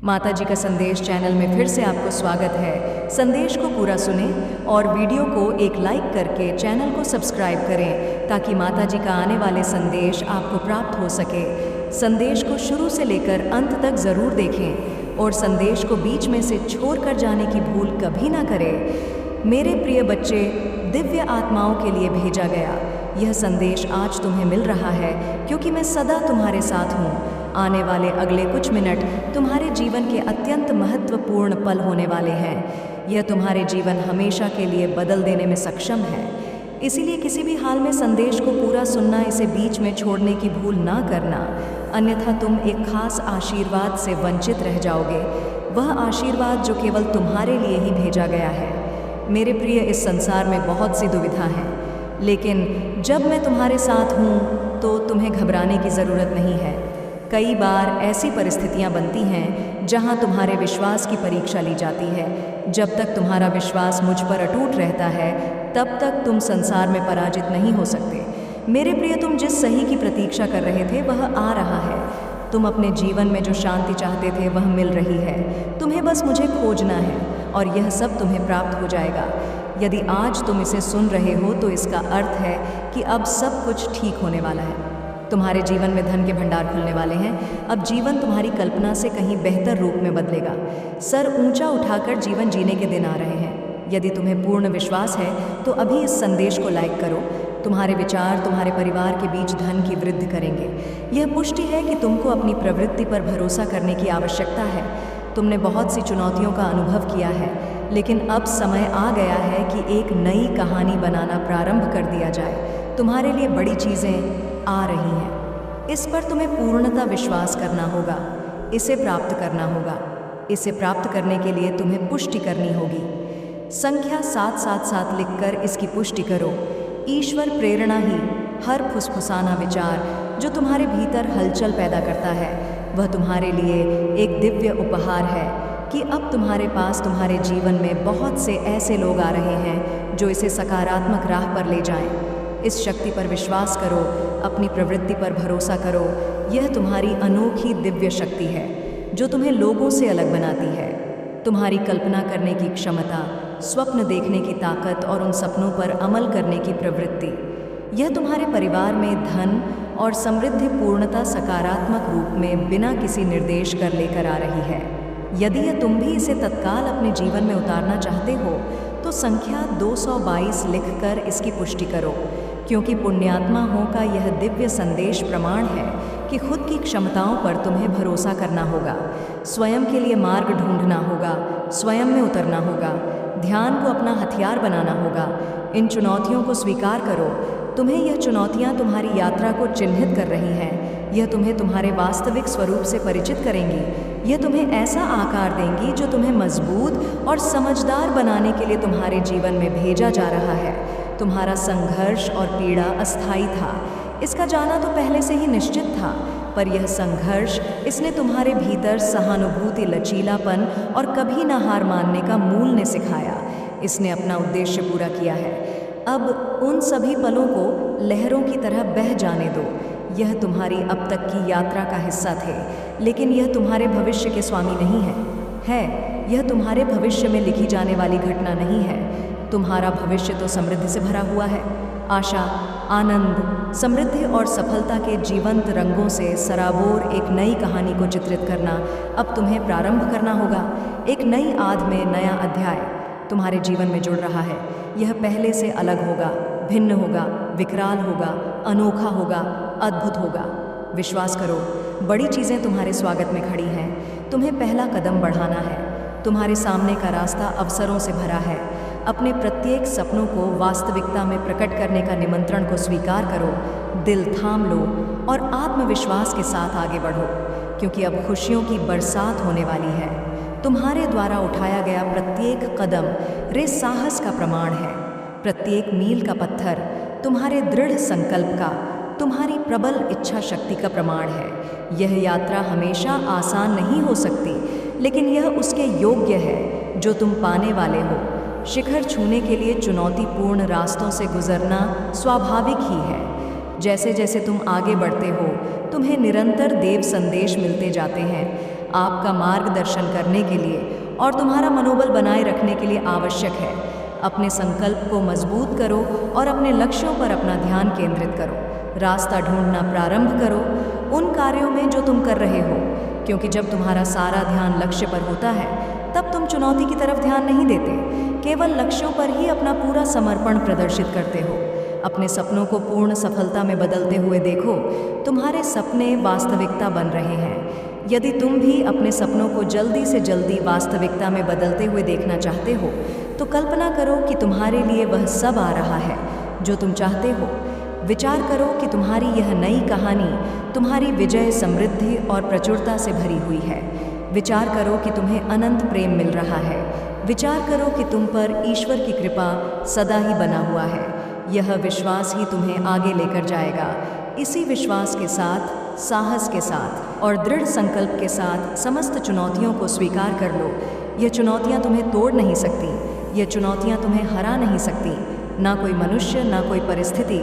माता जी का संदेश चैनल में फिर से आपको स्वागत है। संदेश को पूरा सुने और वीडियो को एक लाइक करके चैनल को सब्सक्राइब करें ताकि माता जी का आने वाले संदेश आपको प्राप्त हो सके। संदेश को शुरू से लेकर अंत तक ज़रूर देखें और संदेश को बीच में से छोड़ कर जाने की भूल कभी ना करें। मेरे प्रिय बच्चे, दिव्य आत्माओं के लिए भेजा गया यह संदेश आज तुम्हें मिल रहा है क्योंकि मैं सदा तुम्हारे साथ हूँ। आने वाले अगले कुछ मिनट तुम्हारे जीवन के अत्यंत महत्वपूर्ण पल होने वाले हैं। यह तुम्हारे जीवन हमेशा के लिए बदल देने में सक्षम है। इसीलिए किसी भी हाल में संदेश को पूरा सुनना, इसे बीच में छोड़ने की भूल ना करना, अन्यथा तुम एक खास आशीर्वाद से वंचित रह जाओगे। वह आशीर्वाद जो केवल तुम्हारे लिए ही भेजा गया है। मेरे प्रिय, इस संसार में बहुत सी दुविधा है, लेकिन जब मैं तुम्हारे साथ हूँ तो तुम्हें घबराने की ज़रूरत नहीं है। कई बार ऐसी परिस्थितियाँ बनती हैं जहाँ तुम्हारे विश्वास की परीक्षा ली जाती है। जब तक तुम्हारा विश्वास मुझ पर अटूट रहता है तब तक तुम संसार में पराजित नहीं हो सकते। मेरे प्रिय, तुम जिस सही की प्रतीक्षा कर रहे थे वह आ रहा है। तुम अपने जीवन में जो शांति चाहते थे वह मिल रही है। तुम्हें बस मुझे खोजना है और यह सब तुम्हें प्राप्त हो जाएगा। यदि आज तुम इसे सुन रहे हो तो इसका अर्थ है कि अब सब कुछ ठीक होने वाला है। तुम्हारे जीवन में धन के भंडार खुलने वाले हैं। अब जीवन तुम्हारी कल्पना से कहीं बेहतर रूप में बदलेगा। सर ऊंचा उठाकर जीवन जीने के दिन आ रहे हैं। यदि तुम्हें पूर्ण विश्वास है तो अभी इस संदेश को लाइक करो। तुम्हारे विचार तुम्हारे परिवार के बीच धन की वृद्धि करेंगे। यह पुष्टि है कि तुमको अपनी प्रवृत्ति पर भरोसा करने की आवश्यकता है। तुमने बहुत सी चुनौतियों का अनुभव किया है, लेकिन अब समय आ गया है कि एक नई कहानी बनाना प्रारंभ कर दिया जाए। तुम्हारे लिए बड़ी चीज़ें आ रही हैं। इस पर तुम्हें पूर्णतः विश्वास करना होगा। इसे प्राप्त करना होगा। इसे प्राप्त करने के लिए तुम्हें पुष्टि करनी होगी। संख्या 777 लिखकर इसकी पुष्टि करो। ईश्वर प्रेरणा ही हर फुसफुसाना विचार जो तुम्हारे भीतर हलचल पैदा करता है, वह तुम्हारे लिए एक दिव्य उपहार है कि अब तुम्हारे पास तुम्हारे जीवन में बहुत से ऐसे लोग आ रहे हैं जो इसे सकारात्मक राह पर ले जाएं। इस शक्ति पर विश्वास करो, अपनी प्रवृत्ति पर भरोसा करो। यह तुम्हारी अनोखी दिव्य शक्ति है जो तुम्हें लोगों से अलग बनाती है। तुम्हारी कल्पना करने की क्षमता, स्वप्न देखने की ताकत और उन सपनों पर अमल करने की प्रवृत्ति, यह तुम्हारे परिवार में धन और समृद्धि पूर्णता सकारात्मक रूप में बिना किसी निर्देश कर लेकर आ रही है। यदि तुम भी इसे तत्काल अपने जीवन में उतारना चाहते हो तो संख्या 222 लिखकर इसकी पुष्टि करो, क्योंकि पुण्यात्माओं का यह दिव्य संदेश प्रमाण है कि खुद की क्षमताओं पर तुम्हें भरोसा करना होगा। स्वयं के लिए मार्ग ढूंढना होगा, स्वयं में उतरना होगा, ध्यान को अपना हथियार बनाना होगा। इन चुनौतियों को स्वीकार करो। तुम्हें यह चुनौतियां तुम्हारी यात्रा को चिन्हित कर रही हैं। यह तुम्हें तुम्हारे वास्तविक स्वरूप से परिचित करेंगी। यह तुम्हें ऐसा आकार देंगी जो तुम्हें मजबूत और समझदार बनाने के लिए तुम्हारे जीवन में भेजा जा रहा है। तुम्हारा संघर्ष और पीड़ा अस्थायी था, इसका जाना तो पहले से ही निश्चित था, पर यह संघर्ष, इसने तुम्हारे भीतर सहानुभूति, लचीलापन और कभी ना हार मानने का मूल ने सिखाया। इसने अपना उद्देश्य पूरा किया है। अब उन सभी पलों को लहरों की तरह बह जाने दो। यह तुम्हारी अब तक की यात्रा का हिस्सा थे, लेकिन यह तुम्हारे भविष्य के स्वामी नहीं है। यह तुम्हारे भविष्य में लिखी जाने वाली घटना नहीं है। तुम्हारा भविष्य तो समृद्धि से भरा हुआ है। आशा, आनंद, समृद्धि और सफलता के जीवंत रंगों से सराबोर एक नई कहानी को चित्रित करना अब तुम्हें प्रारंभ करना होगा। एक नई आद में नया अध्याय तुम्हारे जीवन में जुड़ रहा है। यह पहले से अलग होगा, भिन्न होगा, विकराल होगा, अनोखा होगा, अद्भुत होगा। विश्वास करो, बड़ी चीज़ें तुम्हारे स्वागत में खड़ी हैं। तुम्हें पहला कदम बढ़ाना है। तुम्हारे सामने का रास्ता अवसरों से भरा है। अपने प्रत्येक सपनों को वास्तविकता में प्रकट करने का निमंत्रण को स्वीकार करो। दिल थाम लो और आत्मविश्वास के साथ आगे बढ़ो, क्योंकि अब खुशियों की बरसात होने वाली है। तुम्हारे द्वारा उठाया गया प्रत्येक कदम रे साहस का प्रमाण है। प्रत्येक मील का पत्थर तुम्हारे दृढ़ संकल्प का, तुम्हारी प्रबल इच्छा शक्ति का प्रमाण है। यह यात्रा हमेशा आसान नहीं हो सकती, लेकिन यह उसके योग्य है जो तुम पाने वाले हो। शिखर छूने के लिए चुनौतीपूर्ण रास्तों से गुजरना स्वाभाविक ही है। जैसे जैसे तुम आगे बढ़ते हो, तुम्हें निरंतर देव संदेश मिलते जाते हैं। आपका मार्गदर्शन करने के लिए और तुम्हारा मनोबल बनाए रखने के लिए आवश्यक है। अपने संकल्प को मजबूत करो और अपने लक्ष्यों पर अपना ध्यान केंद्रित करो। रास्ता ढूंढना प्रारंभ करो उन कार्यों में जो तुम कर रहे हो, क्योंकि जब तुम्हारा सारा ध्यान लक्ष्य पर होता है तब तुम चुनौती की तरफ ध्यान नहीं देते, केवल लक्ष्यों पर ही अपना पूरा समर्पण प्रदर्शित करते हो। अपने सपनों को पूर्ण सफलता में बदलते हुए देखो। तुम्हारे सपने वास्तविकता बन रहे हैं। यदि तुम भी अपने सपनों को जल्दी से जल्दी वास्तविकता में बदलते हुए देखना चाहते हो तो कल्पना करो कि तुम्हारे लिए वह सब आ रहा है जो तुम चाहते हो। विचार करो कि तुम्हारी यह नई कहानी तुम्हारी विजय, समृद्धि और प्रचुरता से भरी हुई है। विचार करो कि तुम्हें अनंत प्रेम मिल रहा है। विचार करो कि तुम पर ईश्वर की कृपा सदा ही बना हुआ है। यह विश्वास ही तुम्हें आगे लेकर जाएगा। इसी विश्वास के साथ, साहस के साथ और दृढ़ संकल्प के साथ समस्त चुनौतियों को स्वीकार कर लो। ये चुनौतियाँ तुम्हें तोड़ नहीं सकती, ये चुनौतियाँ तुम्हें हरा नहीं सकती। ना कोई मनुष्य, ना कोई परिस्थिति,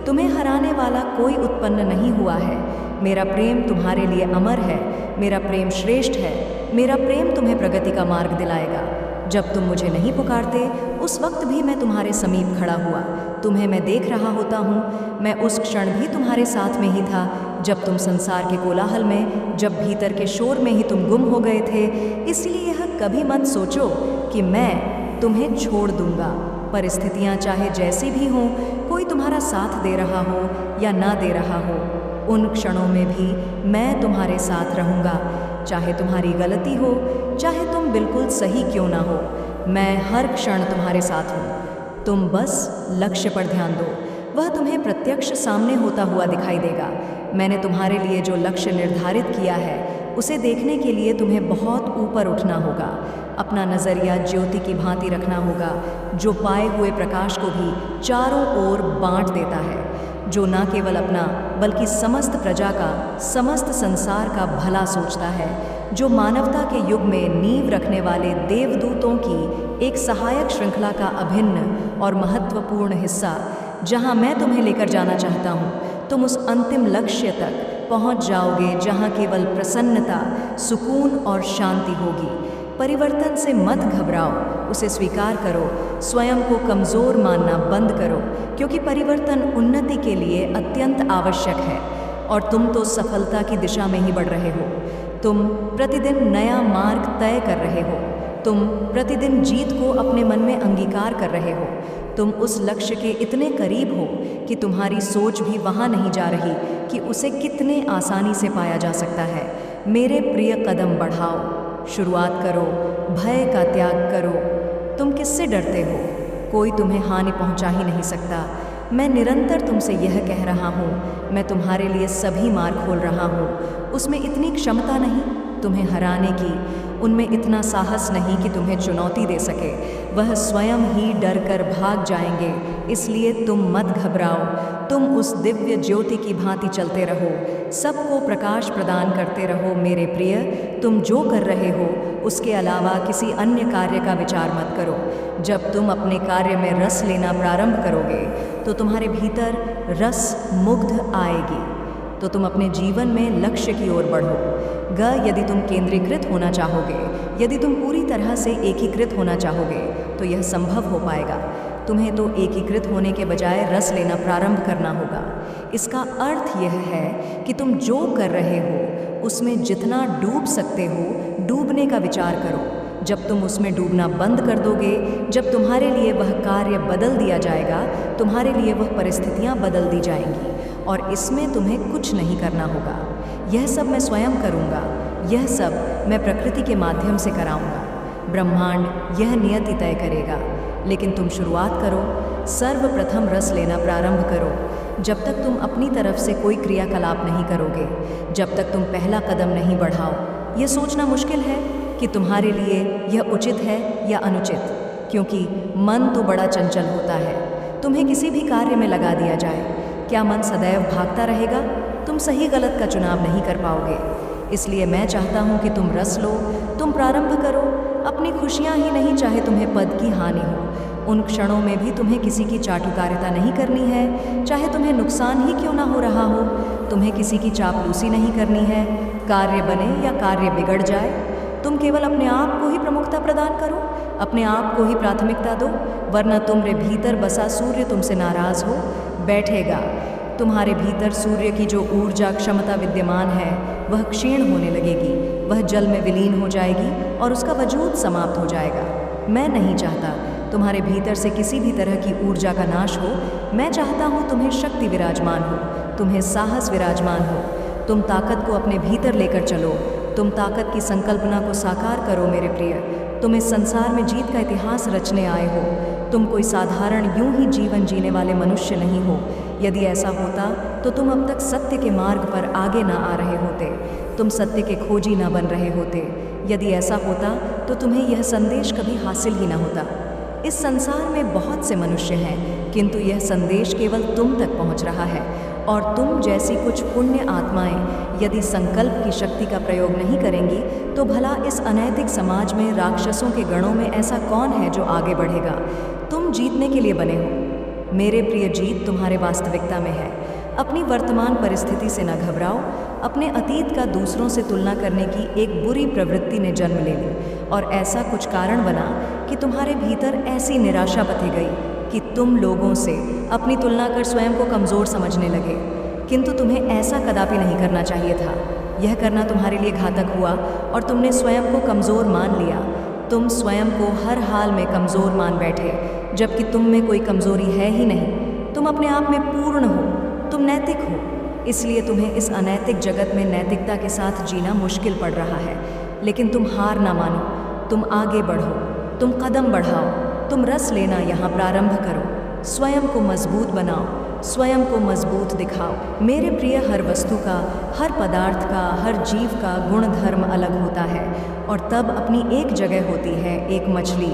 तुम्हें हराने वाला कोई उत्पन्न नहीं हुआ है। मेरा प्रेम तुम्हारे लिए अमर है, मेरा प्रेम श्रेष्ठ है, मेरा प्रेम तुम्हें प्रगति का मार्ग दिलाएगा। जब तुम मुझे नहीं पुकारते उस वक्त भी मैं तुम्हारे समीप खड़ा हुआ। तुम्हें मैं देख रहा होता हूँ। मैं उस क्षण भी तुम्हारे साथ में ही था जब तुम संसार के कोलाहल में, जब भीतर के शोर में ही तुम गुम हो गए थे। इसलिए यह कभी मत सोचो कि मैं तुम्हें छोड़ दूंगा। परिस्थितियाँ चाहे जैसी भी हों, कोई तुम्हारा साथ दे रहा हो या ना दे रहा हो, उन क्षणों में भी मैं तुम्हारे साथ रहूँगा। चाहे तुम्हारी गलती हो, चाहे तुम बिल्कुल सही क्यों ना हो, मैं हर क्षण तुम्हारे साथ हूँ। तुम बस लक्ष्य पर ध्यान दो, वह तुम्हें प्रत्यक्ष सामने होता हुआ दिखाई देगा। मैंने तुम्हारे लिए जो लक्ष्य निर्धारित किया है उसे देखने के लिए तुम्हें बहुत ऊपर उठना होगा। अपना नज़रिया ज्योति की भांति रखना होगा, जो पाए हुए प्रकाश को भी चारों ओर बांट देता है, जो न केवल अपना बल्कि समस्त प्रजा का, समस्त संसार का भला सोचता है, जो मानवता के युग में नींव रखने वाले देवदूतों की एक सहायक श्रृंखला का अभिन्न और महत्वपूर्ण हिस्सा। जहां मैं तुम्हें लेकर जाना चाहता हूं, तुम उस अंतिम लक्ष्य तक पहुंच जाओगे जहां केवल प्रसन्नता, सुकून और शांति होगी। परिवर्तन से मत घबराओ, उसे स्वीकार करो। स्वयं को कमज़ोर मानना बंद करो, क्योंकि परिवर्तन उन्नति के लिए अत्यंत आवश्यक है और तुम तो सफलता की दिशा में ही बढ़ रहे हो। तुम प्रतिदिन नया मार्ग तय कर रहे हो। तुम प्रतिदिन जीत को अपने मन में अंगीकार कर रहे हो। तुम उस लक्ष्य के इतने करीब हो कि तुम्हारी सोच भी वहाँ नहीं जा रही कि उसे कितने आसानी से पाया जा सकता है। मेरे प्रिय, कदम बढ़ाओ, शुरुआत करो, भय का त्याग करो। तुम किससे डरते हो? कोई तुम्हें हानि पहुंचा ही नहीं सकता। मैं निरंतर तुमसे यह कह रहा हूँ, मैं तुम्हारे लिए सभी मार्ग खोल रहा हूँ। उसमें इतनी क्षमता नहीं तुम्हें हराने की, उनमें इतना साहस नहीं कि तुम्हें चुनौती दे सके। वह स्वयं ही डर कर भाग जाएंगे। इसलिए तुम मत घबराओ, तुम उस दिव्य ज्योति की भांति चलते रहो, सबको प्रकाश प्रदान करते रहो। मेरे प्रिय, तुम जो कर रहे हो उसके अलावा किसी अन्य कार्य का विचार मत करो। जब तुम अपने कार्य में रस लेना प्रारंभ करोगे तो तुम्हारे भीतर रस मुग्ध आएगी, तो तुम अपने जीवन में लक्ष्य की ओर बढ़ोगे। यदि तुम केंद्रीकृत होना चाहोगे, यदि तुम पूरी तरह से एकीकृत होना चाहोगे तो यह संभव हो पाएगा। तुम्हें तो एकीकृत होने के बजाय रस लेना प्रारंभ करना होगा। इसका अर्थ यह है कि तुम जो कर रहे हो उसमें जितना डूब सकते हो डूबने का विचार करो। जब तुम उसमें डूबना बंद कर दोगे, जब तुम्हारे लिए वह कार्य बदल दिया जाएगा, तुम्हारे लिए वह परिस्थितियाँ बदल दी जाएंगी और इसमें तुम्हें कुछ नहीं करना होगा। यह सब मैं स्वयं करूँगा, यह सब मैं प्रकृति के माध्यम से कराऊँगा। ब्रह्मांड यह नियति तय करेगा, लेकिन तुम शुरुआत करो। सर्वप्रथम रस लेना प्रारंभ करो। जब तक तुम अपनी तरफ से कोई क्रियाकलाप नहीं करोगे, जब तक तुम पहला कदम नहीं बढ़ाओ, यह सोचना मुश्किल है कि तुम्हारे लिए यह उचित है या अनुचित, क्योंकि मन तो बड़ा चंचल होता है। तुम्हें किसी भी कार्य में लगा दिया जाए, क्या मन सदैव भागता रहेगा? तुम सही गलत का चुनाव नहीं कर पाओगे। इसलिए मैं चाहता हूँ कि तुम रस लो, तुम प्रारंभ करो। अपनी खुशियाँ ही नहीं, चाहे तुम्हें पद की हानि हो, उन क्षणों में भी तुम्हें किसी की चाटुकारिता नहीं करनी है, चाहे तुम्हें नुकसान ही क्यों ना हो रहा हो। तुम्हें किसी की चापलूसी नहीं करनी है, कार्य बने या कार्य बिगड़ जाए। तुम केवल अपने आप को ही प्रमुखता प्रदान करो, अपने आप को ही प्राथमिकता दो, वरना तुम्हारे भीतर बसा सूर्य तुमसे नाराज हो बैठेगा। तुम्हारे भीतर सूर्य की जो ऊर्जा क्षमता विद्यमान है वह क्षीण होने लगेगी, वह जल में विलीन हो जाएगी और उसका वजूद समाप्त हो जाएगा। मैं नहीं चाहता तुम्हारे भीतर से किसी भी तरह की ऊर्जा का नाश हो। मैं चाहता हूँ तुम्हें शक्ति विराजमान हो, तुम्हें साहस विराजमान हो। तुम ताकत को अपने भीतर लेकर चलो, तुम ताकत की संकल्पना को साकार करो मेरे प्रिय। तुम इस संसार में जीत का इतिहास रचने आए हो। तुम कोई साधारण यूं ही जीवन जीने वाले मनुष्य नहीं हो। यदि ऐसा होता तो तुम अब तक सत्य के मार्ग पर आगे ना आ रहे होते, तुम सत्य के खोजी ना बन रहे होते। यदि ऐसा होता तो तुम्हें यह संदेश कभी हासिल ही ना होता। इस संसार में बहुत से मनुष्य हैं, किंतु यह संदेश केवल तुम तक पहुंच रहा है। और तुम जैसी कुछ पुण्य आत्माएं यदि संकल्प की शक्ति का प्रयोग नहीं करेंगी तो भला इस अनैतिक समाज में राक्षसों के गणों में ऐसा कौन है जो आगे बढ़ेगा। तुम जीतने के लिए बने हो मेरे प्रिय, जीत तुम्हारे वास्तविकता में है। अपनी वर्तमान परिस्थिति से न घबराओ। अपने अतीत का दूसरों से तुलना करने की एक बुरी प्रवृत्ति ने जन्म ले ली और ऐसा कुछ कारण बना कि तुम्हारे भीतर ऐसी निराशा पथी गई कि तुम लोगों से अपनी तुलना कर स्वयं को कमज़ोर समझने लगे। किंतु तुम्हें ऐसा कदापि नहीं करना चाहिए था। यह करना तुम्हारे लिए घातक हुआ और तुमने स्वयं को कमज़ोर मान लिया। तुम स्वयं को हर हाल में कमज़ोर मान बैठे, जबकि तुम में कोई कमज़ोरी है ही नहीं। तुम अपने आप में पूर्ण हो, तुम नैतिक हो। इसलिए तुम्हें इस अनैतिक जगत में नैतिकता के साथ जीना मुश्किल पड़ रहा है। लेकिन तुम हार ना मानो, तुम आगे बढ़ो, तुम कदम बढ़ाओ, तुम रस लेना यहाँ प्रारंभ करो। स्वयं को मजबूत बनाओ, स्वयं को मजबूत दिखाओ। मेरे प्रिय, हर वस्तु का, हर पदार्थ का, हर जीव का गुण धर्म अलग होता है और तब अपनी एक जगह होती है एक मछली।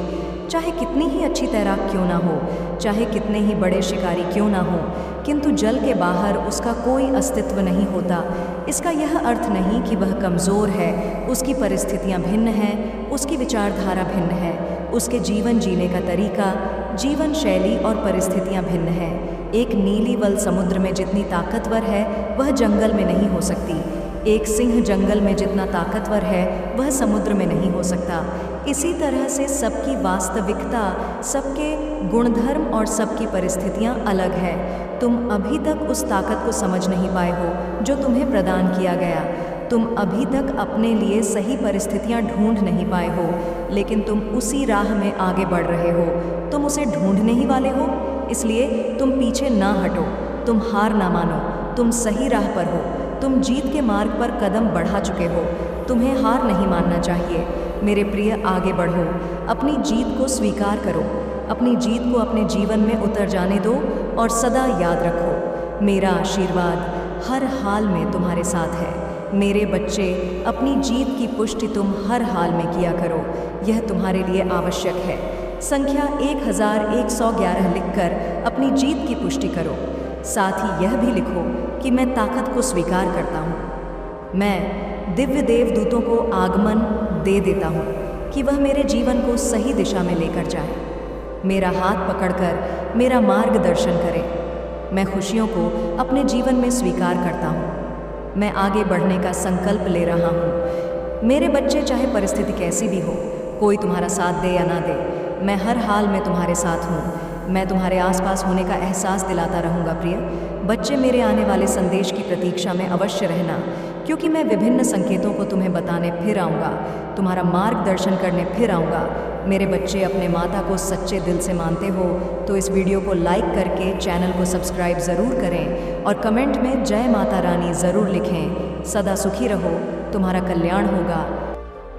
चाहे कितनी ही अच्छी तैराक क्यों ना हो, चाहे कितने ही बड़े शिकारी क्यों ना हो, किंतु जल के बाहर उसका कोई अस्तित्व नहीं होता। इसका यह अर्थ नहीं कि वह कमज़ोर है, उसकी परिस्थितियाँ भिन्न हैं, उसकी विचारधारा भिन्न है, उसके जीवन जीने का तरीका, जीवन शैली और परिस्थितियाँ भिन्न हैं। एक नीली वल समुद्र में जितनी ताकतवर है वह जंगल में नहीं हो सकती। एक सिंह जंगल में जितना ताकतवर है वह समुद्र में नहीं हो सकता। इसी तरह से सबकी वास्तविकता, सबके गुणधर्म और सबकी परिस्थितियाँ अलग है। तुम अभी तक उस ताकत को समझ नहीं पाए हो जो तुम्हें प्रदान किया गया। तुम अभी तक अपने लिए सही परिस्थितियाँ ढूंढ नहीं पाए हो, लेकिन तुम उसी राह में आगे बढ़ रहे हो। तुम उसे ढूंढने ही वाले हो, इसलिए तुम पीछे ना हटो, तुम हार ना मानो, तुम सही राह पर हो, तुम जीत के मार्ग पर कदम बढ़ा चुके हो। तुम्हें हार नहीं मानना चाहिए मेरे प्रिय, आगे बढ़ो, अपनी जीत को स्वीकार करो, अपनी जीत को अपने जीवन में उतर जाने दो और सदा याद रखो मेरा आशीर्वाद हर हाल में तुम्हारे साथ है। मेरे बच्चे, अपनी जीत की पुष्टि तुम हर हाल में किया करो, यह तुम्हारे लिए आवश्यक है। संख्या 1111 लिखकर अपनी जीत की पुष्टि करो। साथ ही यह भी लिखो कि मैं ताकत को स्वीकार करता हूँ। मैं दिव्य देवदूतों को आगमन दे देता हूँ कि वह मेरे जीवन को सही दिशा में लेकर जाए, मेरा हाथ पकड़कर मेरा मार्गदर्शन करें। मैं खुशियों को अपने जीवन में स्वीकार करता हूँ। मैं आगे बढ़ने का संकल्प ले रहा हूँ। मेरे बच्चे, चाहे परिस्थिति कैसी भी हो, कोई तुम्हारा साथ दे या ना दे, मैं हर हाल में तुम्हारे साथ हूँ। मैं तुम्हारे आसपास होने का एहसास दिलाता रहूँगा प्रिय। बच्चे, मेरे आने वाले संदेश की प्रतीक्षा में अवश्य रहना, क्योंकि मैं विभिन्न संकेतों को तुम्हें बताने फिर आऊँगा, तुम्हारा मार्गदर्शन करने फिर आऊँगा। मेरे बच्चे, अपने माता को सच्चे दिल से मानते हो तो इस वीडियो को लाइक करके चैनल को सब्सक्राइब ज़रूर करें और कमेंट में जय माता रानी ज़रूर लिखें। सदा सुखी रहो, तुम्हारा कल्याण होगा।